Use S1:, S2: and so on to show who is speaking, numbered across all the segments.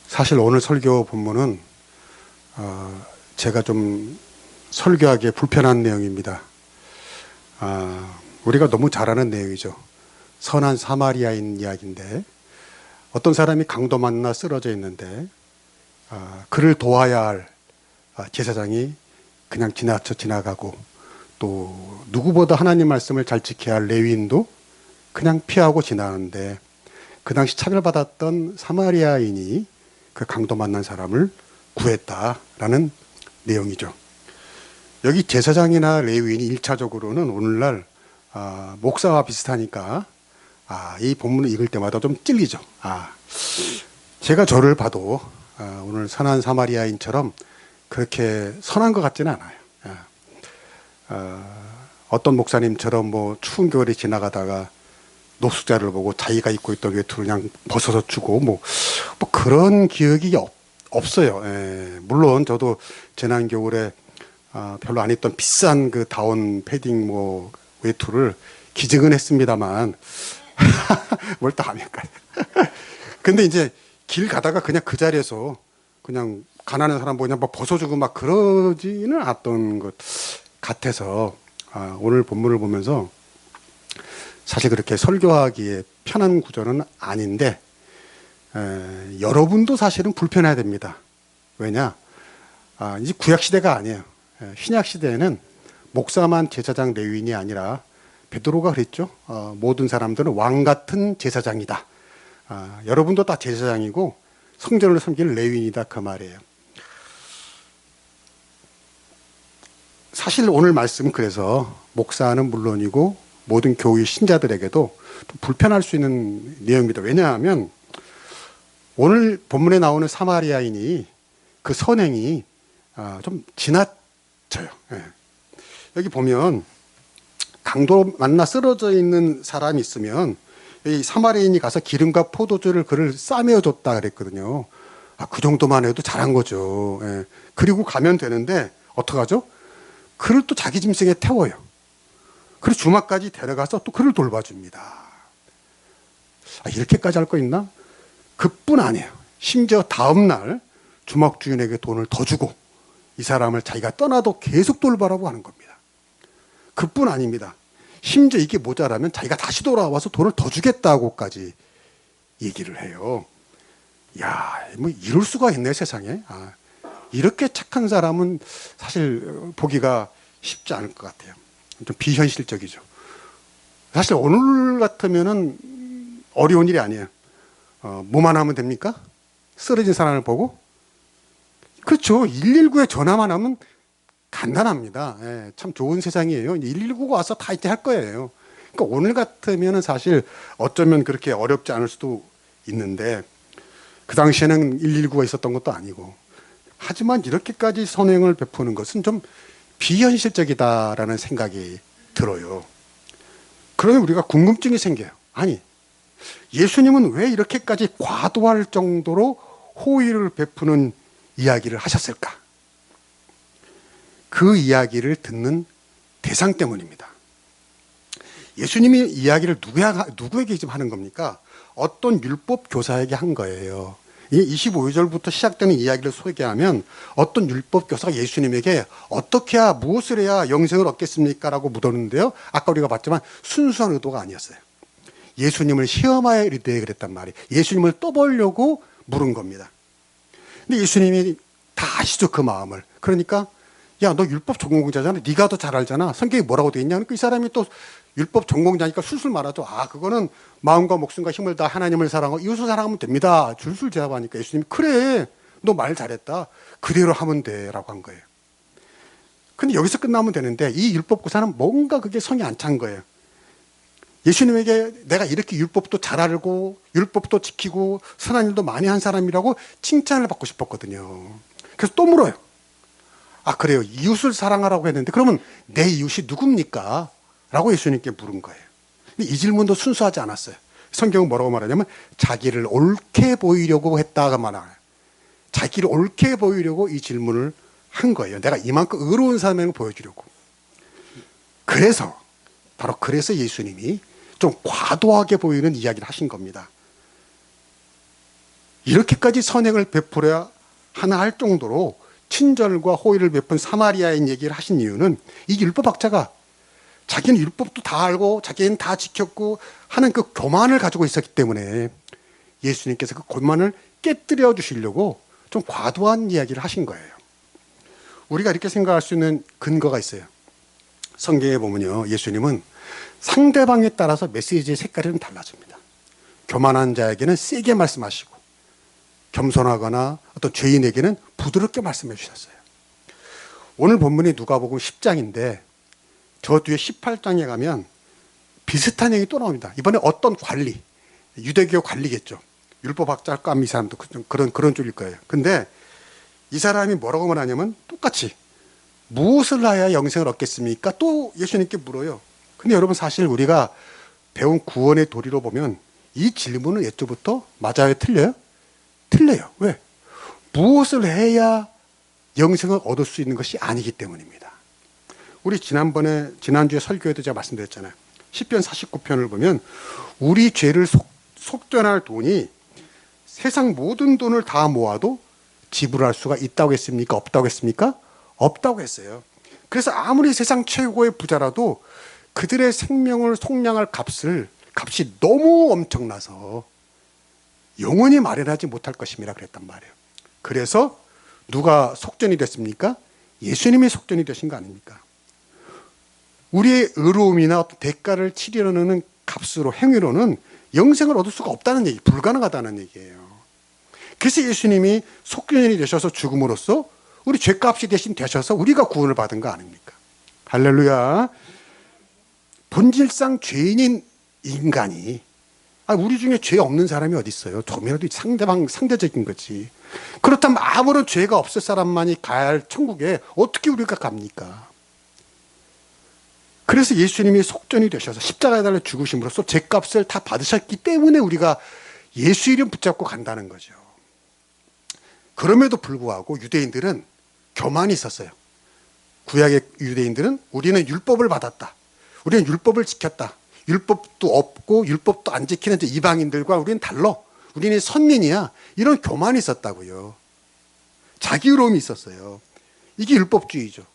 S1: 사실 오늘 설교 본문은 제가 좀 설교하기에 불편한 내용입니다. 우리가 너무 잘 아는 내용이죠. 선한 사마리아인 이야기인데 어떤 사람이 강도 만나 쓰러져 있는데 그를 도와야 할 제사장이 그냥 지나쳐 지나가고 또 누구보다 하나님 말씀을 잘 지켜야 할 레위인도 그냥 피하고 지나가는데 그 당시 차별받았던 사마리아인이 그 강도 만난 사람을 구했다라는 내용이죠. 여기 제사장이나 레위인이 1차적으로는 오늘날 목사와 비슷하니까 이 본문을 읽을 때마다 좀 찔리죠. 제가 저를 봐도 오늘 선한 사마리아인처럼 그렇게 선한 것 같지는 않아요. 어떤 목사님처럼 뭐 추운 겨울에 지나가다가 노숙자를 보고 자기가 입고 있던 외투를 그냥 벗어서 주고 뭐 그런 기억이 없어요. 물론 저도 지난 겨울에 별로 안 입던 비싼 그 다운 패딩 뭐 외투를 기증은 했습니다만 뭘 또 합니까? 근데 이제 길 가다가 그냥 그 자리에서 그냥 가난한 사람 보고 그냥 막 벗어주고 막 그러지는 않았던 것 같아서 오늘 본문을 보면서 사실 그렇게 설교하기에 편한 구조는 아닌데 여러분도 사실은 불편해야 됩니다. 왜냐? 이제 구약 시대가 아니에요. 신약 시대에는 목사만 제사장 레위인이 아니라 베드로가 그랬죠. 모든 사람들은 왕 같은 제사장이다. 여러분도 다 제사장이고 성전을 섬길 레위인이다 그 말이에요. 사실 오늘 말씀은 그래서 목사는 물론이고 모든 교회 신자들에게도 좀 불편할 수 있는 내용입니다. 왜냐하면 오늘 본문에 나오는 사마리아인이 그 선행이 좀 지나쳐요. 여기 보면 강도 만나 쓰러져 있는 사람이 있으면 이 사마리아인이 가서 기름과 포도주를 그를 싸매어 줬다 그랬거든요. 그 정도만 해도 잘한 거죠. 그리고 가면 되는데 어떡하죠? 그를 또 자기 짐승에 태워요. 그리고 주막까지 데려가서 또 그를 돌봐줍니다. 이렇게까지 할 거 있나? 그뿐 아니에요. 심지어 다음날 주막 주인에게 돈을 더 주고 이 사람을 자기가 떠나도 계속 돌봐라고 하는 겁니다. 그뿐 아닙니다. 심지어 이게 모자라면 자기가 다시 돌아와서 돈을 더 주겠다고까지 얘기를 해요. 뭐 이럴 수가 있네 세상에. 이렇게 착한 사람은 사실 보기가 쉽지 않을 것 같아요. 좀 비현실적이죠. 사실 오늘 같으면은 어려운 일이 아니에요. 뭐만 하면 됩니까? 쓰러진 사람을 보고? 그렇죠. 119에 전화만 하면 간단합니다. 참 좋은 세상이에요. 119가 와서 다 이제 할 거예요. 그러니까 오늘 같으면은 사실 어쩌면 그렇게 어렵지 않을 수도 있는데 그 당시에는 119가 있었던 것도 아니고 하지만 이렇게까지 선행을 베푸는 것은 좀 비현실적이다라는 생각이 들어요. 그러면 우리가 궁금증이 생겨요. 예수님은 왜 이렇게까지 과도할 정도로 호의를 베푸는 이야기를 하셨을까? 그 이야기를 듣는 대상 때문입니다. 예수님이 이야기를 누구에게 지금 하는 겁니까? 어떤 율법 교사에게 한 거예요. 이 25절부터 시작되는 이야기를 소개하면 어떤 율법 교사가 예수님에게 어떻게 해야 무엇을 해야 영생을 얻겠습니까? 라고 묻었는데요. 아까 우리가 봤지만 순수한 의도가 아니었어요. 예수님을 시험하여 이르되 그랬단 말이에요. 예수님을 떠보려고 물은 겁니다. 근데 예수님이 다 아시죠 그 마음을. 그러니까 너 율법 전공자잖아. 네가 더 잘 알잖아. 성경이 뭐라고 돼 있냐. 그 이 사람이 또 율법 전공자니까 술술 말하죠. 그거는 마음과 목숨과 힘을 다 하나님을 사랑하고 이웃을 사랑하면 됩니다. 줄술 제압하니까 예수님이 그래. 너 말 잘했다. 그대로 하면 돼. 라고 한 거예요. 근데 여기서 끝나면 되는데 이 율법 교사는 뭔가 그게 성이 안 찬 거예요. 예수님에게 내가 이렇게 율법도 잘 알고 율법도 지키고 선한 일도 많이 한 사람이라고 칭찬을 받고 싶었거든요. 그래서 또 물어요. 그래요. 이웃을 사랑하라고 했는데 그러면 내 이웃이 누굽니까? 라고 예수님께 물은 거예요. 근데 이 질문도 순수하지 않았어요. 성경은 뭐라고 말하냐면 자기를 옳게 보이려고 했다가 말아요. 자기를 옳게 보이려고 이 질문을 한 거예요. 내가 이만큼 의로운 사람을 보여주려고. 바로 그래서 예수님이 좀 과도하게 보이는 이야기를 하신 겁니다. 이렇게까지 선행을 베풀어야 하나 할 정도로 친절과 호의를 베푼 사마리아인 얘기를 하신 이유는 이 율법학자가 자기는 율법도 다 알고 자기는 다 지켰고 하는 그 교만을 가지고 있었기 때문에 예수님께서 그 교만을 깨뜨려 주시려고 좀 과도한 이야기를 하신 거예요. 우리가 이렇게 생각할 수 있는 근거가 있어요. 성경에 보면요, 예수님은 상대방에 따라서 메시지의 색깔이 좀 달라집니다. 교만한 자에게는 세게 말씀하시고 겸손하거나 어떤 죄인에게는 부드럽게 말씀해 주셨어요. 오늘 본문이 누가복음 10장인데 저 뒤에 18장에 가면 비슷한 얘기 또 나옵니다. 이번에 어떤 관리, 유대교 관리겠죠. 율법학자일까 이 사람도 그런 쪽일 거예요. 근데 이 사람이 뭐라고 말하냐면 똑같이 무엇을 하여야 영생을 얻겠습니까? 또 예수님께 물어요. 근데 여러분 사실 우리가 배운 구원의 도리로 보면 이 질문은 예초부터 맞아요? 틀려요? 틀려요. 왜? 무엇을 해야 영생을 얻을 수 있는 것이 아니기 때문입니다. 우리 지난주에 설교에도 제가 말씀드렸잖아요. 시편 49편을 보면 우리 죄를 속전할 돈이 세상 모든 돈을 다 모아도 지불할 수가 있다고 했습니까? 없다고 했습니까? 없다고 했어요. 그래서 아무리 세상 최고의 부자라도 그들의 생명을 속량할 값이 너무 엄청나서 영원히 마련하지 못할 것임이라 그랬단 말이에요. 그래서 누가 속전이 됐습니까? 예수님이 속전이 되신 거 아닙니까? 우리의 의로움이나 어떤 대가를 치르려는 값으로, 행위로는 영생을 얻을 수가 없다는 얘기, 불가능하다는 얘기예요. 그래서 예수님이 속전이 되셔서 죽음으로써 우리 죄값이 대신 되셔서 우리가 구원을 받은 거 아닙니까? 할렐루야. 본질상 죄인인 인간이, 우리 중에 죄 없는 사람이 어디 있어요? 조금이라도 상대적인 거지. 그렇다면 아무런 죄가 없을 사람만이 가야 할 천국에 어떻게 우리가 갑니까? 그래서 예수님이 속전이 되셔서 십자가에 달려 죽으심으로써 죄값을 다 받으셨기 때문에 우리가 예수 이름 붙잡고 간다는 거죠. 그럼에도 불구하고 유대인들은 교만이 있었어요. 구약의 유대인들은 우리는 율법을 받았다. 우리는 율법을 지켰다. 율법도 없고 율법도 안 지키는 이방인들과 우리는 달라. 우리는 선민이야. 이런 교만이 있었다고요. 자기의로움이 있었어요. 이게 율법주의죠.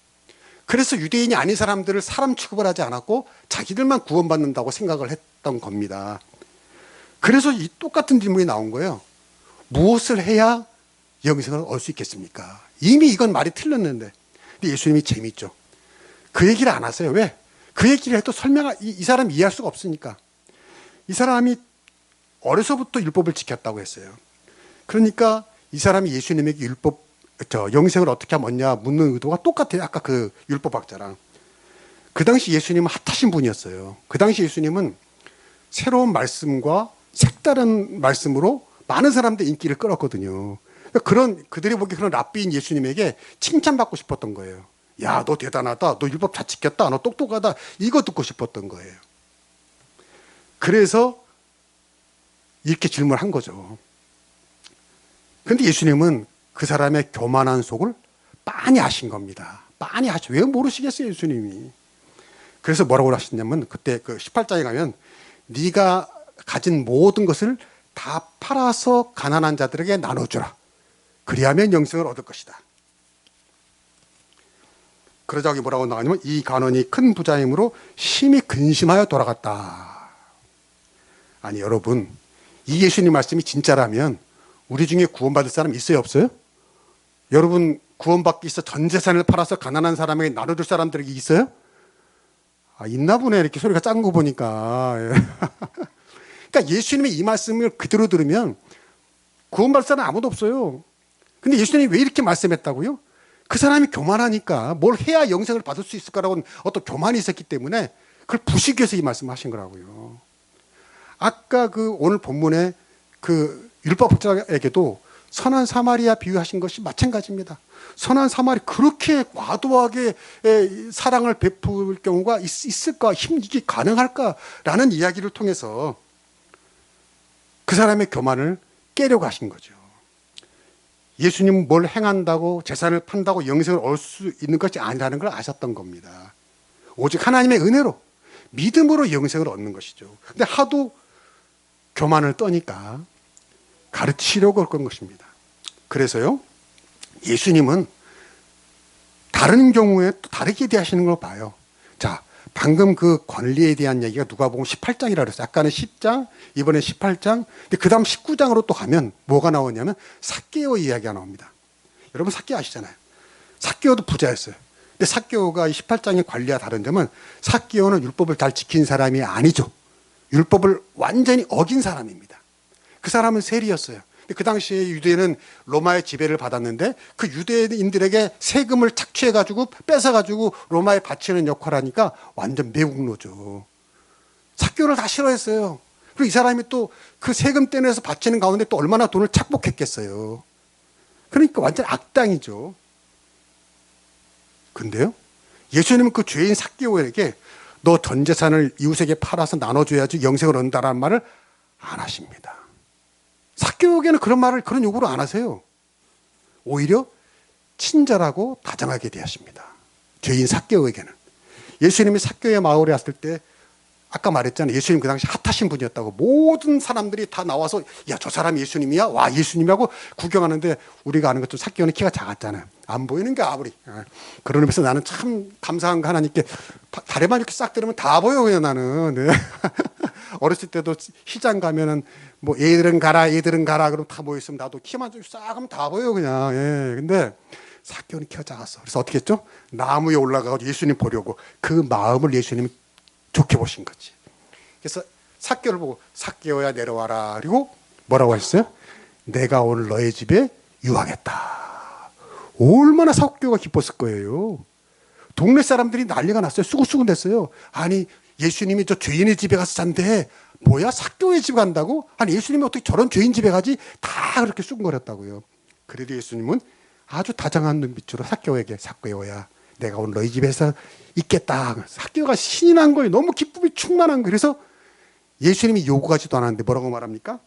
S1: 그래서 유대인이 아닌 사람들을 사람 취급을 하지 않았고 자기들만 구원받는다고 생각을 했던 겁니다. 그래서 이 똑같은 질문이 나온 거예요. 무엇을 해야 영생을 얻을 수 있겠습니까? 이미 이건 말이 틀렸는데. 근데 예수님이 재미있죠. 그 얘기를 안 하세요. 왜? 그 얘기를 해도 이 사람이 이해할 수가 없으니까. 이 사람이 어려서부터 율법을 지켰다고 했어요. 그러니까 이 사람이 예수님에게 영생을 어떻게 하면 얻냐 묻는 의도가 똑같아요. 아까 그 율법학자랑. 그 당시 예수님은 핫하신 분이었어요. 그 당시 예수님은 새로운 말씀과 색다른 말씀으로 많은 사람들의 인기를 끌었거든요. 그들이 보기에 그런 랍비인 예수님에게 칭찬받고 싶었던 거예요. 야, 너 대단하다. 너 율법 잘 지켰다. 너 똑똑하다. 이거 듣고 싶었던 거예요. 그래서 이렇게 질문한 거죠. 그런데 예수님은 그 사람의 교만한 속을 빤히 아신 겁니다. 빤히 아셔. 왜 모르시겠어요, 예수님이. 그래서 뭐라고 하셨냐면 그때 그 18장에 가면 네가 가진 모든 것을 다 팔아서 가난한 자들에게 나눠주라. 그리하면 영생을 얻을 것이다. 그러자고 뭐라고 나가냐면 이 간원이 큰 부자이므로 심히 근심하여 돌아갔다. 아니 여러분, 이 예수님 말씀이 진짜라면 우리 중에 구원받을 사람 있어요, 없어요? 여러분 구원받기 위해서 전 재산을 팔아서 가난한 사람에게 나눠줄 사람들에게 있어요? 있나 보네. 이렇게 소리가 작은 거 보니까. 그러니까 예수님의 이 말씀을 그대로 들으면 구원받을 사람 아무도 없어요. 근데 예수님이 왜 이렇게 말씀했다고요? 그 사람이 교만하니까 뭘 해야 영생을 받을 수 있을까라고 어떤 교만이 있었기 때문에 그걸 부시기 위해서 이 말씀을 하신 거라고요. 아까 그 오늘 본문에 그 율법학자에게도 선한 사마리아 비유하신 것이 마찬가지입니다. 선한 사마리 그렇게 과도하게 사랑을 베풀 경우가 있을까? 이게 가능할까라는 이야기를 통해서 그 사람의 교만을 깨려고 하신 거죠. 예수님은 뭘 행한다고 재산을 판다고 영생을 얻을 수 있는 것이 아니라는 걸 아셨던 겁니다. 오직 하나님의 은혜로 믿음으로 영생을 얻는 것이죠. 근데 하도 교만을 떠니까
S2: 가르치려고 그런 것입니다. 그래서요, 예수님은 다른 경우에 또 다르게 대하시는 걸 봐요. 자, 방금 그 권리에 대한 얘기가 누가복음 18장이라 그랬어요. 아까는 10장, 이번에 18장. 근데 그 다음 19장으로 또 가면 뭐가 나오냐면 삭개오 이야기가 나옵니다. 여러분 삭개오 아시잖아요. 삭개오도 부자였어요. 근데 삭개오가 18장의 관리와 다른 점은 삭개오는 율법을 잘 지킨 사람이 아니죠. 율법을 완전히 어긴 사람입니다. 그 사람은 세리였어요. 근데 그 당시에 유대는 로마의 지배를 받았는데 그 유대인들에게 세금을 착취해가지고 뺏어가지고 로마에 바치는 역할을 하니까 완전 매국노죠. 삭개오를 다 싫어했어요. 그리고 이 사람이 또 그 세금 떼내서 바치는 가운데 또 얼마나 돈을 착복했겠어요. 그러니까 완전 악당이죠. 근데요, 예수님은 그 죄인 삭개오에게 너 전 재산을 이웃에게 팔아서 나눠줘야지 영생을 얻는다라는 말을 안 하십니다. 삭개오에게는 그런 말을, 그런 요구를 안 하세요. 오히려 친절하고 다정하게 대하십니다. 죄인 삭개오에게는. 예수님이 삭개오의 마을에 왔을 때 아까 말했잖아요. 예수님 그 당시 핫하신 분이었다고. 모든 사람들이 다 나와서 야, 저 사람이 예수님이야? 와, 예수님하고 구경하는데 우리가 아는 것처럼 삭개오는 키가 작았잖아요. 안 보이는 게 아무리. 그런 의미에서 나는 참 감사한 거 하나님께 다리만 이렇게 싹 들으면 다 보여 그냥 나는. 네. 어렸을 때도 시장 가면은 뭐 얘들은 가라 그럼 다 모여 있으면 나도 키만 좀 싹 하면 다 보여 그냥. 예. 근데 삭개오는 키가 작았어. 그래서 어떻게 했죠? 나무에 올라가서 예수님 보려고 그 마음을 예수님이 좋게 보신 거지. 그래서 삭개오를 보고 삭개오야 내려와라. 그리고 뭐라고 하셨어요? 내가 오늘 너의 집에 유하겠다. 얼마나 삭개오가 기뻤을 거예요. 동네 사람들이 난리가 났어요. 수구수구 됐어요. 아니 예수님이 저 죄인의 집에 가서 잔대. 뭐야 삭개오의 집 간다고? 아니 예수님이 어떻게 저런 죄인 집에 가지? 다 그렇게 수군거렸다고요. 그래도 예수님은 아주 다정한 눈빛으로 삭개오에게 삭개오야 내가 오늘 너희 집에서 있겠다. 삭개오가 신이 난 거예요. 너무 기쁨이 충만한 거예요. 그래서 예수님이 요구하지도 않았는데 뭐라고 말합니까?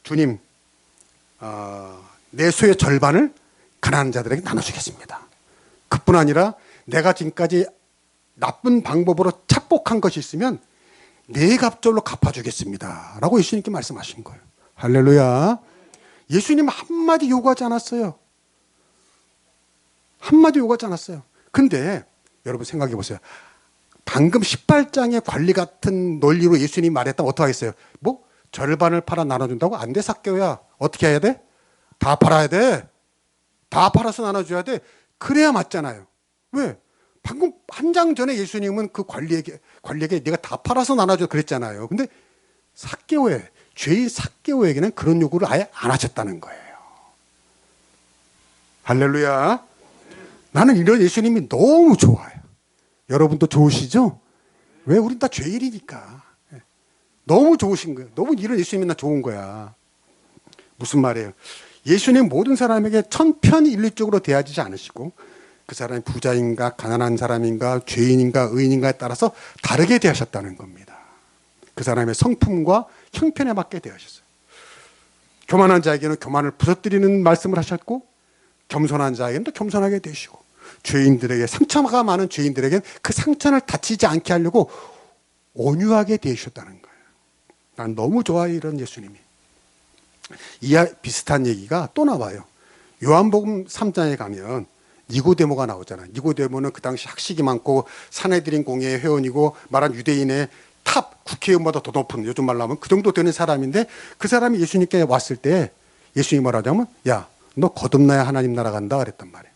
S2: 주님, 내 소의 절반을 가난한 자들에게 나눠주겠습니다. 그뿐 아니라 내가 지금까지 나쁜 방법으로 착복한 것이 있으면 네 갑절로 갚아주겠습니다. 라고 예수님께 말씀하신 거예요. 할렐루야. 예수님은 한마디 요구하지 않았어요. 한마디 요구하지 않았어요. 근데 여러분 생각해 보세요. 방금 18장의 관리 같은 논리로 예수님이 말했다면 어떻게 하겠어요? 뭐 절반을 팔아 나눠준다고? 안 돼 삭개오야. 어떻게 해야 돼? 다 팔아야 돼. 다 팔아서 나눠줘야 돼. 그래야 맞잖아요. 왜? 방금 한 장 전에 예수님은 그 관리에게 네가 다 팔아서 나눠줘 그랬잖아요. 근데 죄인 삭개오에게는 그런 요구를 아예 안 하셨다는 거예요. 할렐루야. 나는 이런 예수님이 너무 좋아요. 여러분도 좋으시죠? 왜? 우린 다 죄인이니까. 너무 좋으신 거예요. 너무 이런 예수님이 나 좋은 거야. 무슨 말이에요? 예수님 모든 사람에게 천편일률적으로 대하지 않으시고 그 사람이 부자인가 가난한 사람인가 죄인인가 의인인가에 따라서 다르게 대하셨다는 겁니다. 그 사람의 성품과 형편에 맞게 대하셨어요. 교만한 자에게는 교만을 부서뜨리는 말씀을 하셨고 겸손한 자에게는 또 겸손하게 되시고 죄인들에게 상처가 많은 죄인들에게는 그 상처를 다치지 않게 하려고 온유하게 대하셨다는 거예요. 난 너무 좋아요 이런 예수님이. 비슷한 얘기가 또 나와요. 요한복음 3장에 가면 니고데모가 나오잖아요. 니고데모는 그 당시 학식이 많고 산헤드린 공회의 회원이고 말한 유대인의 탑 국회의원보다 더 높은 요즘 말로 하면 그 정도 되는 사람인데 그 사람이 예수님께 왔을 때 예수님이 뭐라냐면 야, 너 거듭나야 하나님 나라 간다 그랬단 말이에요.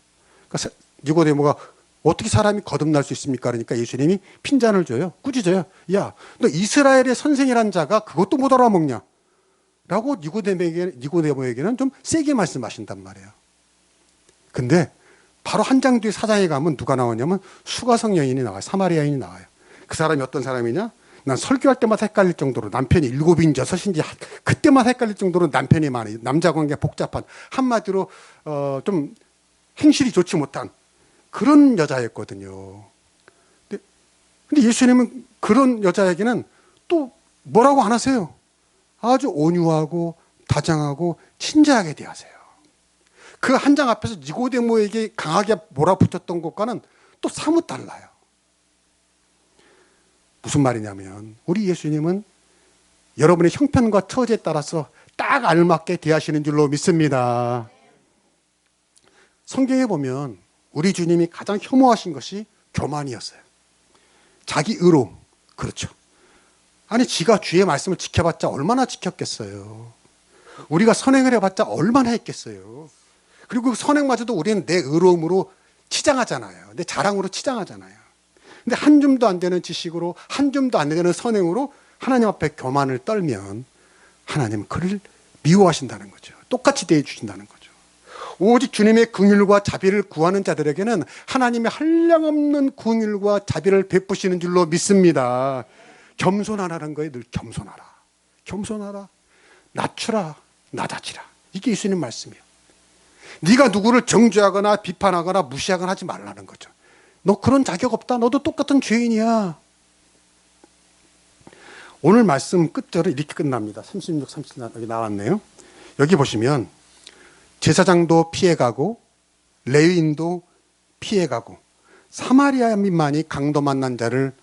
S2: 그러니까 니고데모가 어떻게 사람이 거듭날 수 있습니까? 그러니까 예수님이 핀잔을 줘요. 꾸짖어요. 야, 너 이스라엘의 선생이란 자가 그것도 못 알아먹냐? 라고 니고데모에게는 좀 세게 말씀하신단 말이에요. 근데 바로 한 장 뒤에 4장에 가면 누가 나오냐면 수가성 여인이 나와요. 사마리아인이 나와요. 그 사람이 어떤 사람이냐? 난 설교할 때마다 헷갈릴 정도로 남편이 7인지 6인지 그때만 헷갈릴 정도로 남편이 많아요. 남자 관계가 복잡한 한마디로 좀 행실이 좋지 못한 그런 여자였거든요. 근데 예수님은 그런 여자에게는 또 뭐라고 안 하세요. 아주 온유하고 다정하고 친절하게 대하세요. 그 한 장 앞에서 니고데모에게 강하게 몰아붙였던 것과는 또 사뭇 달라요. 무슨 말이냐면 우리 예수님은 여러분의 형편과 처지에 따라서 딱 알맞게 대하시는 줄로 믿습니다. 성경에 보면 우리 주님이 가장 혐오하신 것이 교만이었어요. 자기 의로움. 그렇죠. 아니 지가 주의 말씀을 지켜봤자 얼마나 지켰겠어요. 우리가 선행을 해봤자 얼마나 했겠어요. 그리고 그 선행마저도 우리는 내 의로움으로 치장하잖아요. 내 자랑으로 치장하잖아요. 근데 한 줌도 안 되는 지식으로 한 줌도 안 되는 선행으로 하나님 앞에 교만을 떨면 하나님은 그를 미워하신다는 거죠. 똑같이 대해 주신다는 거죠. 오직 주님의 긍휼과 자비를 구하는 자들에게는 하나님의 한량없는 긍휼과 자비를 베푸시는 줄로 믿습니다. 겸손하라는 거예요. 늘 겸손하라. 겸손하라. 낮추라. 낮아지라. 이게 예수님 말씀이에요. 네가 누구를 정죄하거나 비판하거나 무시하거나 하지 말라는 거죠. 너 그런 자격 없다. 너도 똑같은 죄인이야. 오늘 말씀 끝절은 이렇게 끝납니다. 36, 37 여기 나왔네요. 여기 보시면 제사장도 피해가고 레위인도 피해가고 사마리아민만이 강도 만난 자를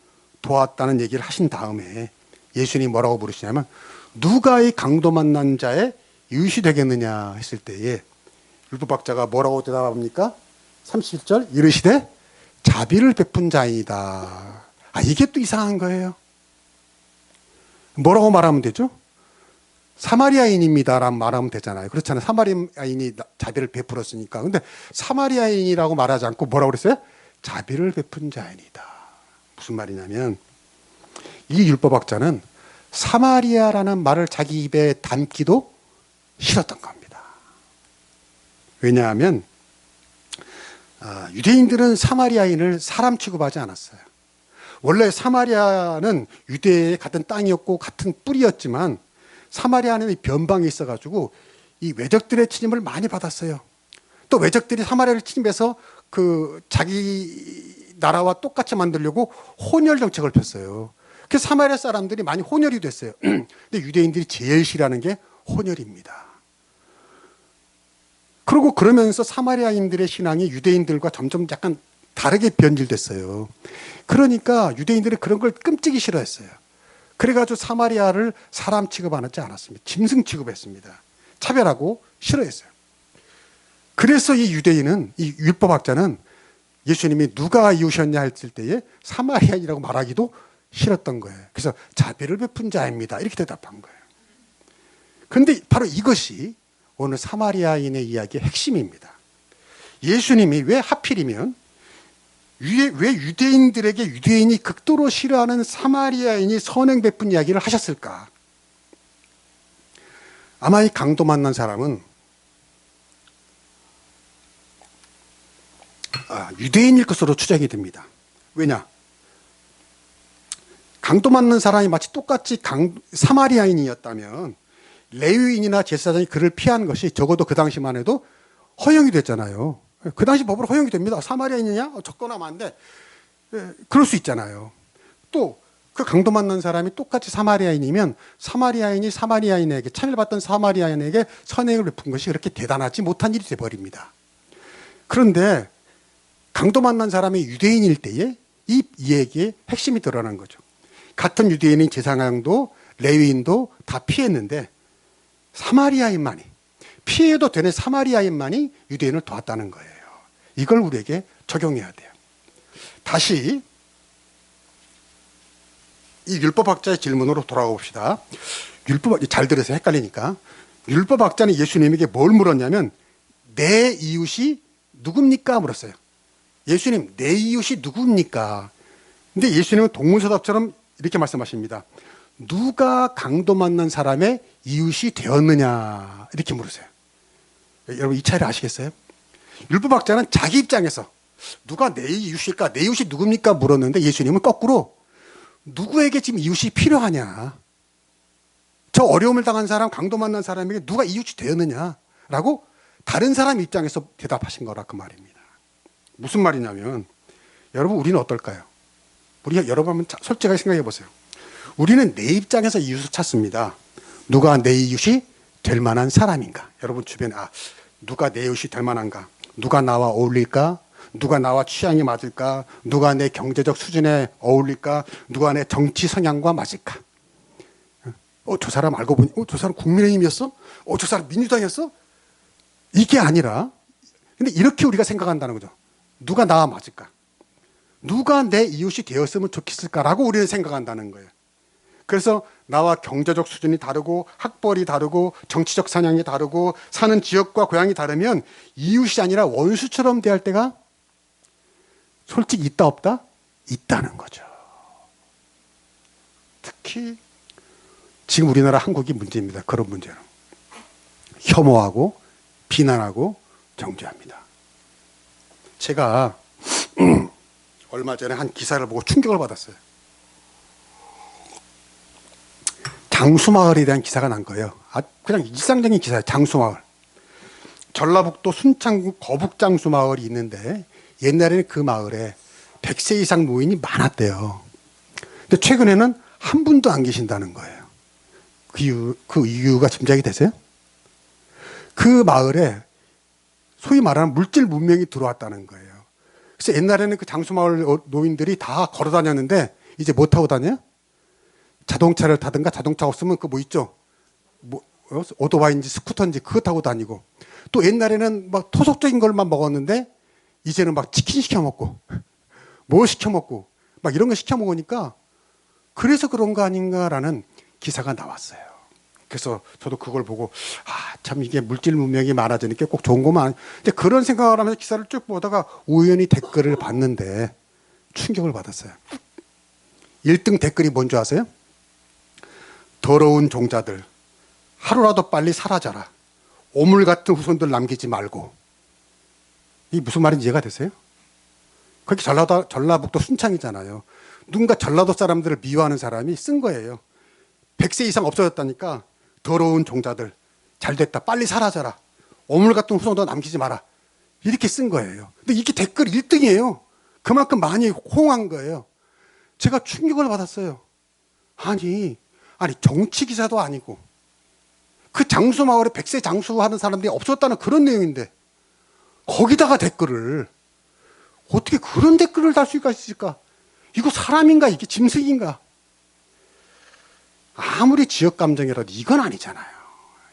S2: 도왔다는 얘기를 하신 다음에 예수님이 뭐라고 부르시냐면 누가 이 강도 만난 자의 이웃이 되겠느냐 했을 때에 율법학자가 뭐라고 대답합니까? 37절 이르시되 자비를 베푼 자이다. 아 이게 또 이상한 거예요. 뭐라고 말하면 되죠? 사마리아인입니다라고 말하면 되잖아요. 그렇잖아요. 사마리아인이 자비를 베풀었으니까. 근데 사마리아인이라고 말하지 않고 뭐라고 그랬어요? 자비를 베푼 자이다. 무슨 말이냐면 이 율법학자는 사마리아라는 말을 자기 입에 담기도 싫었던 겁니다. 왜냐하면 유대인들은 사마리아인을 사람 취급하지 않았어요. 원래 사마리아는 유대의 같은 땅이었고 같은 뿌리였지만 사마리아는 변방이 있어가지고 이 외적들의 침입을 많이 받았어요. 또 외적들이 사마리아를 침입해서 그 자기 나라와 똑같이 만들려고 혼혈 정책을 폈어요. 그래서 사마리아 사람들이 많이 혼혈이 됐어요. 근데 유대인들이 제일 싫어하는 게 혼혈입니다. 그리고 그러면서 사마리아인들의 신앙이 유대인들과 점점 약간 다르게 변질됐어요. 그러니까 유대인들이 그런 걸 끔찍이 싫어했어요. 그래가지고 사마리아를 사람 취급하지 않았습니다. 짐승 취급했습니다. 차별하고 싫어했어요. 그래서 이 유대인은, 이 율법학자는 예수님이 누가 이웃이었냐 했을 때에 사마리아인이라고 말하기도 싫었던 거예요. 그래서 자비를 베푼 자입니다. 이렇게 대답한 거예요. 그런데 바로 이것이 오늘 사마리아인의 이야기의 핵심입니다. 예수님이 왜 하필이면 왜 유대인들에게 유대인이 극도로 싫어하는 사마리아인이 선행 베푼 이야기를 하셨을까? 아마 이 강도 만난 사람은 유대인일 것으로 추정이 됩니다. 왜냐? 강도 만난 사람이 마치 똑같이 사마리아인이었다면 레위인이나 제사장이 그를 피한 것이 적어도 그 당시만 해도 허용이 됐잖아요. 그 당시 법으로 허용이 됩니다. 사마리아인이냐? 적거나 안 돼. 그럴 수 있잖아요. 또 그 강도 만난 사람이 똑같이 사마리아인이면 사마리아인이 사마리아인에게 차별받던 사마리아인에게 선행을 베푼 것이 그렇게 대단하지 못한 일이 돼버립니다. 그런데 강도 만난 사람이 유대인일 때에 이 얘기의 핵심이 드러난 거죠. 같은 유대인인 제사장도 레위인도 다 피했는데 사마리아인만이 피해도 되는 사마리아인만이 유대인을 도왔다는 거예요. 이걸 우리에게 적용해야 돼요. 다시 이 율법학자의 질문으로 돌아가 봅시다. 잘 들으세요. 헷갈리니까. 율법학자는 예수님에게 뭘 물었냐면 내 이웃이 누굽니까? 물었어요. 예수님, 내 이웃이 누굽니까? 근데 예수님은 동문서답처럼 이렇게 말씀하십니다. 누가 강도 만난 사람의 이웃이 되었느냐? 이렇게 물으세요. 여러분 이 차이를 아시겠어요? 율법학자는 자기 입장에서 누가 내 이웃일까? 내 이웃이 누굽니까? 물었는데 예수님은 거꾸로 누구에게 지금 이웃이 필요하냐? 저 어려움을 당한 사람, 강도 만난 사람에게 누가 이웃이 되었느냐라고 다른 사람 입장에서 대답하신 거라 그 말입니다. 무슨 말이냐면 여러분 우리는 어떨까요? 우리가 여러분 한번 솔직하게 생각해 보세요. 우리는 내 입장에서 이웃을 찾습니다. 누가 내 이웃이 될 만한 사람인가? 여러분 주변에 누가 내 이웃이 될 만한가? 누가 나와 어울릴까? 누가 나와 취향이 맞을까? 누가 내 경제적 수준에 어울릴까? 누가 내 정치 성향과 맞을까? 저 사람 알고 보니 저 사람 국민의힘이었어? 저 사람 민주당이었어? 이게 아니라, 근데 이렇게 우리가 생각한다는 거죠. 누가 나와 맞을까? 누가 내 이웃이 되었으면 좋겠을까라고 우리는 생각한다는 거예요. 그래서 나와 경제적 수준이 다르고 학벌이 다르고 정치적 성향이 다르고 사는 지역과 고향이 다르면 이웃이 아니라 원수처럼 대할 때가 솔직히 있다 없다? 있다는 거죠. 특히 지금 우리나라 한국이 문제입니다. 그런 문제는. 혐오하고 비난하고 정죄합니다. 제가 얼마 전에 한 기사를 보고 충격을 받았어요. 장수마을에 대한 기사가 난 거예요. 그냥 일상적인 기사예요. 장수마을. 전라북도 순창구 거북장수마을이 있는데 옛날에는 그 마을에 100세 이상 노인이 많았대요. 근데 최근에는 한 분도 안 계신다는 거예요. 그 이유가 짐작이 되세요? 그 마을에 소위 말하는 물질 문명이 들어왔다는 거예요. 그래서 옛날에는 그 장수마을 노인들이 다 걸어 다녔는데 이제 뭐 타고 다녀요? 자동차를 타든가, 자동차 없으면 그 뭐 있죠? 오토바이인지 스쿠터인지 그거 타고 다니고, 또 옛날에는 막 토속적인 걸만 먹었는데 이제는 막 치킨 시켜 먹고 뭐 시켜 먹고 막 이런 거 시켜 먹으니까 그래서 그런 거 아닌가라는 기사가 나왔어요. 그래서 저도 그걸 보고 참 이게 물질 문명이 많아지니까 꼭 좋은 거만. 근데 그런 생각을 하면서 기사를 쭉 보다가 우연히 댓글을 봤는데 충격을 받았어요. 1등 댓글이 뭔지 아세요? 더러운 종자들, 하루라도 빨리 사라져라. 오물 같은 후손들 남기지 말고. 이게 무슨 말인지 이해가 되세요? 거기 전라북도 순창이잖아요. 누군가 전라도 사람들을 미워하는 사람이 쓴 거예요. 100세 이상 없어졌다니까 더러운 종자들, 잘됐다, 빨리 사라져라. 오물 같은 후손도 남기지 마라. 이렇게 쓴 거예요. 근데 이게 댓글 1등이에요. 그만큼 많이 호응한 거예요. 제가 충격을 받았어요. 아니 정치 기사도 아니고 그 장수 마을에 100세 장수하는 사람들이 없었다는 그런 내용인데 거기다가 댓글을, 어떻게 그런 댓글을 달 수가 있을까? 이거 사람인가? 이게 짐승인가? 아무리 지역 감정이라도 이건 아니잖아요.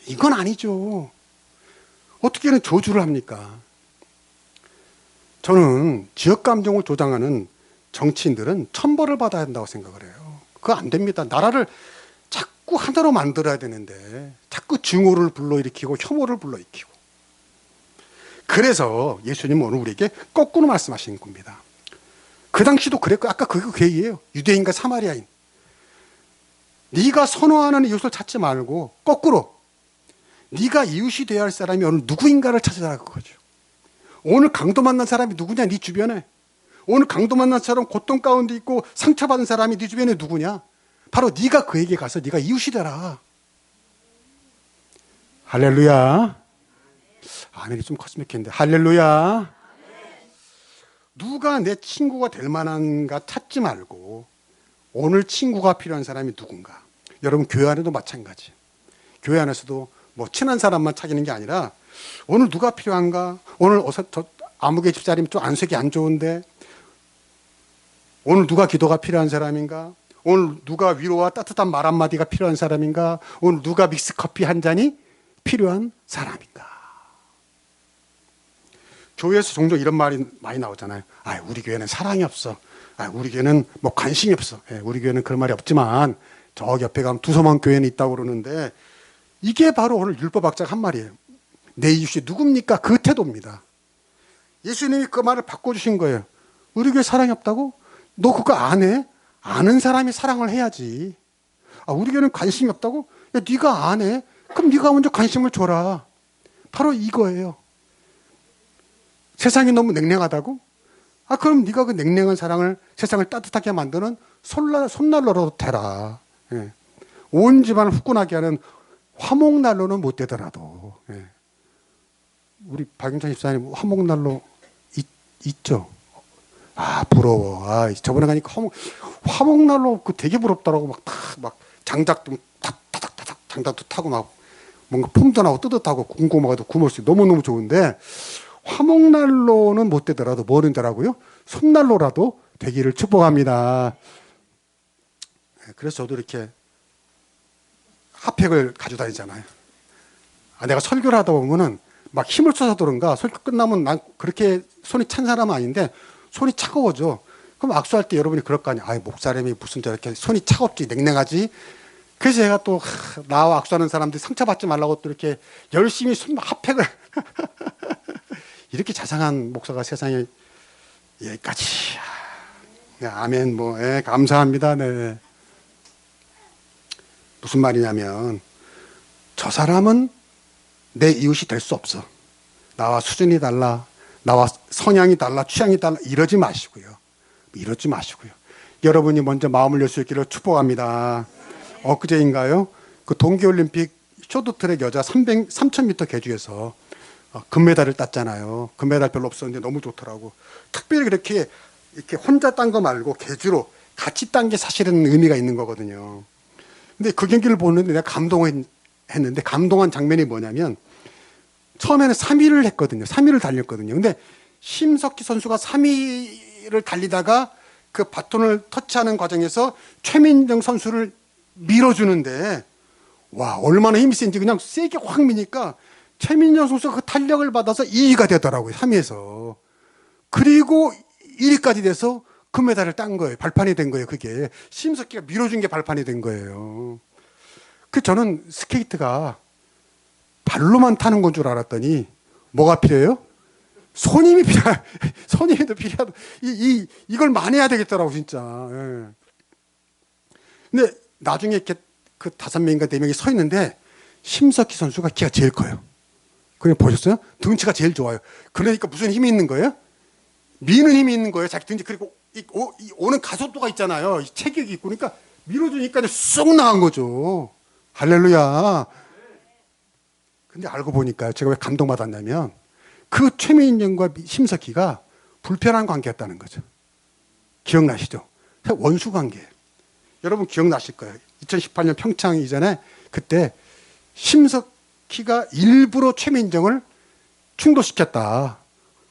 S2: 이건 아니죠. 어떻게는 저주를 합니까? 저는 지역 감정을 조장하는 정치인들은 천벌을 받아야 한다고 생각을 해요. 그거 안 됩니다. 나라를 자꾸 하나로 만들어야 되는데 자꾸 증오를 불러일으키고 혐오를 불러일으키고. 그래서 예수님은 오늘 우리에게 거꾸로 말씀하시는 겁니다. 그 당시도 그랬고 아까 그게 그 얘기예요. 유대인과 사마리아인. 네가 선호하는 이웃을 찾지 말고 거꾸로 네가 이웃이 되어야 할 사람이 오늘 누구인가를 찾으라 그거죠. 오늘 강도 만난 사람이 누구냐? 네 주변에. 오늘 강도 만난 사람, 고통 가운데 있고 상처받은 사람이 네 주변에 누구냐? 바로 네가 그에게 가서 네가 이웃이 되라. 할렐루야. 아멘이 좀 컸으면 좋겠는데. 할렐루야. 누가 내 친구가 될 만한가 찾지 말고 오늘 친구가 필요한 사람이 누군가. 여러분 교회 안에도 마찬가지. 교회 안에서도 뭐 친한 사람만 찾는 게 아니라 오늘 누가 필요한가? 오늘 아무개 집사님 좀 안색이 안 좋은데 오늘 누가 기도가 필요한 사람인가? 오늘 누가 위로와 따뜻한 말 한마디가 필요한 사람인가? 오늘 누가 믹스커피 한 잔이 필요한 사람인가? 교회에서 종종 이런 말이 많이 나오잖아요. 우리 교회는 사랑이 없어. 우리 교회는 뭐 관심이 없어. 우리 교회는 그런 말이 없지만 저 옆에 가면 두서만 교회는 있다고 그러는데 이게 바로 오늘 율법학자가 한 말이에요. 내 이웃이 누굽니까? 그 태도입니다. 예수님이 그 말을 바꿔주신 거예요. 우리 교회 사랑이 없다고? 너 그거 안 해? 아는 사람이 사랑을 해야지. 우리 교회는 관심이 없다고? 야, 네가 안 해? 그럼 네가 먼저 관심을 줘라. 바로 이거예요. 세상이 너무 냉랭하다고? 그럼 네가 그 냉랭한 사랑을, 세상을 따뜻하게 만드는 손난로라도 되라. 예. 온 집안을 후끈하게 하는 화목난로는 못 되더라도. 예. 우리 박영찬 집사님 화목난로 있죠? 부러워. 저번에 가니까 화목난로 그 되게 부럽더라고. 막 장작도 타닥타닥 장작도 타고 막 뭔가 폼도 나고 뜨뜻하고 궁금하고도 구울 수 있고 너무너무 좋은데 화목난로는 못 되더라도 뭐는 되라고요? 손난로라도 되기를 축복합니다. 그래서 저도 이렇게 핫팩을 가지고 다니잖아요. 내가 설교를 하다 보면은 막 힘을 써서 그런가 설교 끝나면 난 그렇게 손이 찬 사람은 아닌데 손이 차가워져. 그럼 악수할 때 여러분이 그럴 거 아니에요. 목사님이 무슨 저렇게 손이 차갑지, 냉랭하지. 그래서 제가 또 나와 악수하는 사람들이 상처받지 말라고 또 이렇게 열심히 핫팩을 이렇게 자상한 목사가 세상에 여기까지. 네, 아멘. 감사합니다. 네. 무슨 말이냐면 저 사람은 내 이웃이 될 수 없어. 나와 수준이 달라, 나와 성향이 달라, 취향이 달라, 이러지 마시고요. 이러지 마시고요. 여러분이 먼저 마음을 열 수 있기를 축복합니다. 엊그제인가요? 그 동계올림픽 쇼트트랙 여자 3000m 계주에서 금메달을 땄잖아요. 금메달 별로 없었는데 너무 좋더라고. 특별히 이렇게 혼자 딴 거 말고 계주로 같이 딴 게 사실은 의미가 있는 거거든요. 근데 그 경기를 보는데 내가 감동했는데, 감동한 장면이 뭐냐면 처음에는 3위를 했거든요. 3위를 달렸거든요. 근데 심석희 선수가 3위를 달리다가 그 바톤을 터치하는 과정에서 최민정 선수를 밀어주는데, 와, 얼마나 힘이 센지 그냥 세게 확 미니까 최민정 선수가 그 탄력을 받아서 2위가 되더라고요. 3위에서. 그리고 1위까지 돼서 금메달을 딴 거예요. 발판이 된 거예요. 그게 심석희가 밀어준 게 발판이 된 거예요. 저는 스케이트가 발로만 타는 건 줄 알았더니 뭐가 필요해요? 손님이 손님도 필요하다. 이걸 많이 해야 되겠더라고 진짜. 예. 근데 나중에 이렇게 그 5명인가 4명이 서 있는데 심석희 선수가 키가 제일 커요. 그냥 보셨어요? 등치가 제일 좋아요. 그러니까 무슨 힘이 있는 거예요? 미는 힘이 있는 거예요. 자기 등치. 그리고 오는 가속도가 있잖아요. 체격이 있고. 그러니까 밀어주니까 쏙 나간 거죠. 할렐루야. 근데 알고 보니까 제가 왜 감동받았냐면 그 최민정과 심석희가 불편한 관계였다는 거죠. 기억나시죠? 원수 관계예요. 여러분 기억나실 거예요. 2018년 평창 이전에 그때 심석희가 일부러 최민정을 충돌시켰다.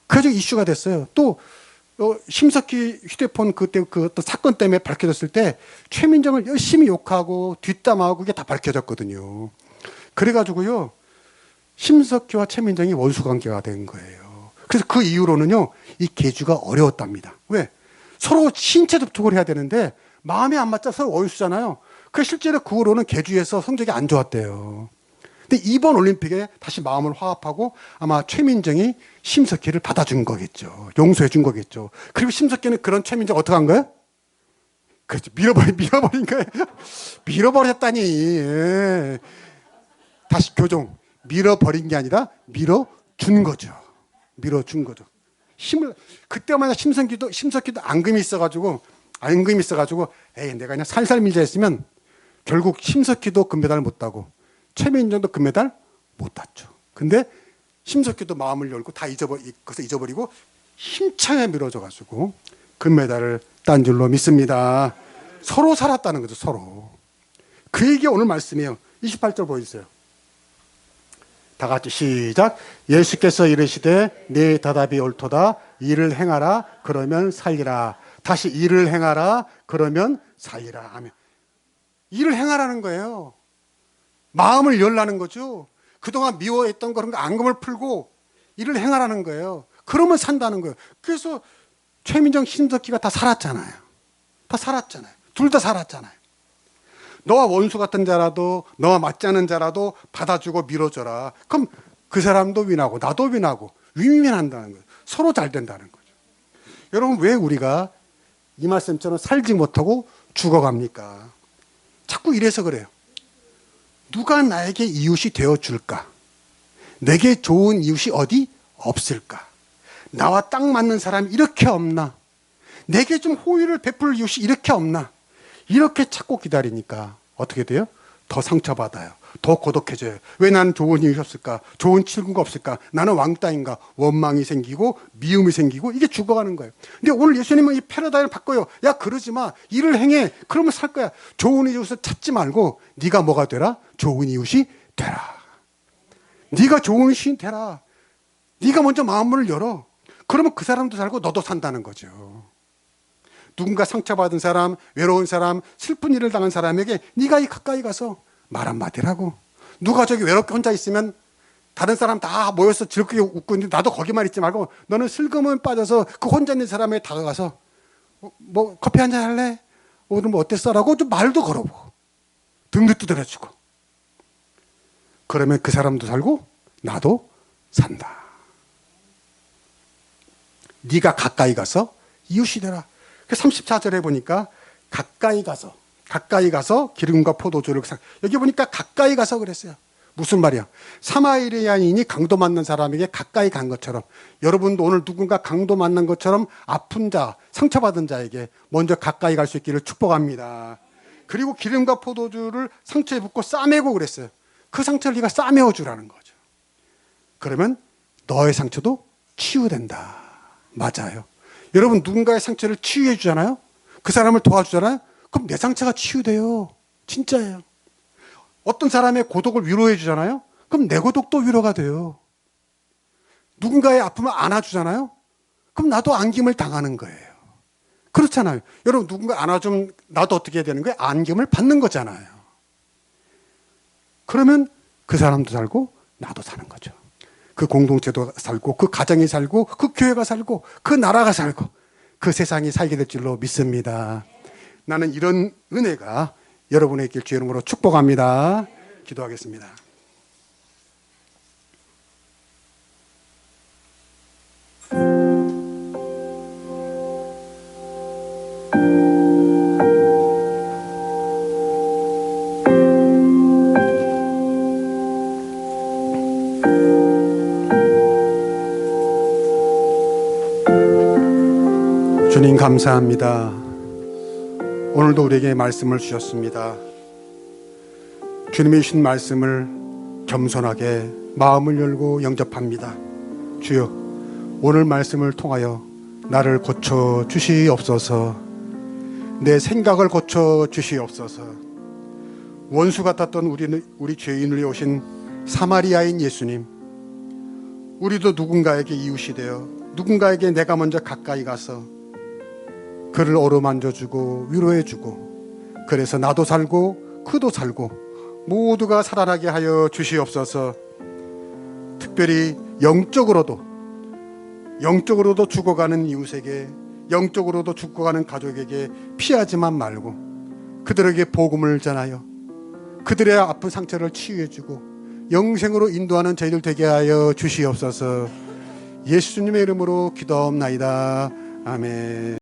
S2: 그래서 이슈가 됐어요. 또 심석희 휴대폰 그때 그 어떤 사건 때문에 밝혀졌을 때 최민정을 열심히 욕하고 뒷담화하고 그게 다 밝혀졌거든요. 그래가지고요 심석희와 최민정이 원수 관계가 된 거예요. 그래서 그 이후로는요 이 계주가 어려웠답니다. 왜? 서로 신체 접촉을 해야 되는데 마음이 안 맞자 서로 원수잖아요. 그래서 실제로 그 후로는 계주에서 성적이 안 좋았대요. 근데 이번 올림픽에 다시 마음을 화합하고 아마 최민정이 심석희를 받아준 거겠죠. 용서해 준 거겠죠. 그리고 심석희는 그런 최민정 어떻게 한 거예요? 그렇죠. 밀어버린 거예요. 밀어버렸다니. 예. 다시 교정. 밀어버린 게 아니라 밀어준 거죠. 밀어준 거죠. 그때마다 심석희도 앙금이 있어가지고, 에이, 내가 그냥 살살 밀자 했으면 결국 심석희도 금메달을 못 따고 최민정도 금메달 못 땄죠. 근데 심석희도 마음을 열고 다 잊어버리고 힘차게 밀어줘가지고 금메달을 딴 줄로 믿습니다. 서로 살았다는 거죠. 서로. 그 얘기가 오늘 말씀이에요. 28절 보여주세요. 다 같이 시작. 예수께서 이르시되 네 대답이 옳도다. 이를 행하라 그러면 살리라. 다시 일을 행하라 그러면 살리라 하면 일을 행하라는 거예요. 마음을 열라는 거죠. 그동안 미워했던 그런 거 앙금을 풀고 일을 행하라는 거예요. 그러면 산다는 거예요. 그래서 최민정, 심석희가 다 살았잖아요. 다 살았잖아요. 둘 다 살았잖아요. 너와 원수 같은 자라도 너와 맞지 않은 자라도 받아주고 밀어줘라. 그럼 그 사람도 윈하고 나도 윈하고 윈윈한다는 거예요. 서로 잘 된다는 거죠. 여러분 왜 우리가 이 말씀처럼 살지 못하고 죽어갑니까? 자꾸 이래서 그래요. 누가 나에게 이웃이 되어줄까? 내게 좋은 이웃이 어디 없을까? 나와 딱 맞는 사람이 이렇게 없나? 내게 좀 호의를 베풀 이웃이 이렇게 없나? 이렇게 찾고 기다리니까 어떻게 돼요? 더 상처받아요. 더 고독해져요. 왜 나는 좋은 이웃이 없을까? 좋은 친구가 없을까? 나는 왕따인가? 원망이 생기고 미움이 생기고 이게 죽어가는 거예요. 근데 오늘 예수님은 이 패러다임을 바꿔요. 야 그러지 마. 일을 행해. 그러면 살 거야. 좋은 이웃을 찾지 말고 네가 뭐가 되라? 좋은 이웃이 되라. 네가 좋은 이웃이 되라. 네가 먼저 마음문을 열어. 그러면 그 사람도 살고 너도 산다는 거죠. 누군가 상처받은 사람, 외로운 사람, 슬픈 일을 당한 사람에게 네가 가까이 가서 말 한마디라고. 누가 저기 외롭게 혼자 있으면 다른 사람 다 모여서 즐겁게 웃고 있는데 나도 거기만 있지 말고 너는 슬그머니 빠져서 그 혼자 있는 사람에게 다가가서 뭐 커피 한잔 할래? 오늘 뭐 어땠어? 라고 좀 말도 걸어보고 등도 두드려주고 그러면 그 사람도 살고 나도 산다. 네가 가까이 가서 이웃이 되라. 34절에 보니까 가까이 가서 기름과 포도주를 여기 보니까 가까이 가서 그랬어요. 무슨 말이야? 사마리아인이 강도 맞는 사람에게 가까이 간 것처럼 여러분도 오늘 누군가 강도 맞는 것처럼 아픈 자, 상처받은 자에게 먼저 가까이 갈 수 있기를 축복합니다. 그리고 기름과 포도주를 상처에 붓고 싸매고 그랬어요. 그 상처를 네가 싸매어 주라는 거죠. 그러면 너의 상처도 치유된다. 맞아요. 여러분 누군가의 상처를 치유해 주잖아요. 그 사람을 도와주잖아요. 그럼 내 상처가 치유돼요. 진짜예요. 어떤 사람의 고독을 위로해 주잖아요. 그럼 내 고독도 위로가 돼요. 누군가의 아픔을 안아주잖아요. 그럼 나도 안김을 당하는 거예요. 그렇잖아요. 여러분 누군가 안아주면 나도 어떻게 해야 되는 거예요? 안김을 받는 거잖아요. 그러면 그 사람도 살고 나도 사는 거죠. 그 공동체도 살고 그 가정이 살고 그 교회가 살고 그 나라가 살고 그 세상이 살게 될 줄로 믿습니다. 나는 이런 은혜가 여러분의 길 주의 이름으로 축복합니다. 기도하겠습니다. 주님 감사합니다. 오늘도 우리에게 말씀을 주셨습니다. 주님이 주신 말씀을 겸손하게 마음을 열고 영접합니다. 주여, 오늘 말씀을 통하여 나를 고쳐 주시옵소서. 내 생각을 고쳐 주시옵소서. 원수 같았던 우리 죄인을 오신 사마리아인 예수님, 우리도 누군가에게 이웃이 되어 누군가에게 내가 먼저 가까이 가서 그를 어루만져주고 위로해주고 그래서 나도 살고 그도 살고 모두가 살아나게 하여 주시옵소서. 특별히 영적으로도 죽어가는 이웃에게, 영적으로도 죽어가는 가족에게 피하지만 말고 그들에게 복음을 전하여 그들의 아픈 상처를 치유해주고 영생으로 인도하는 저희들 되게 하여 주시옵소서. 예수님의 이름으로 기도하옵나이다. 아멘.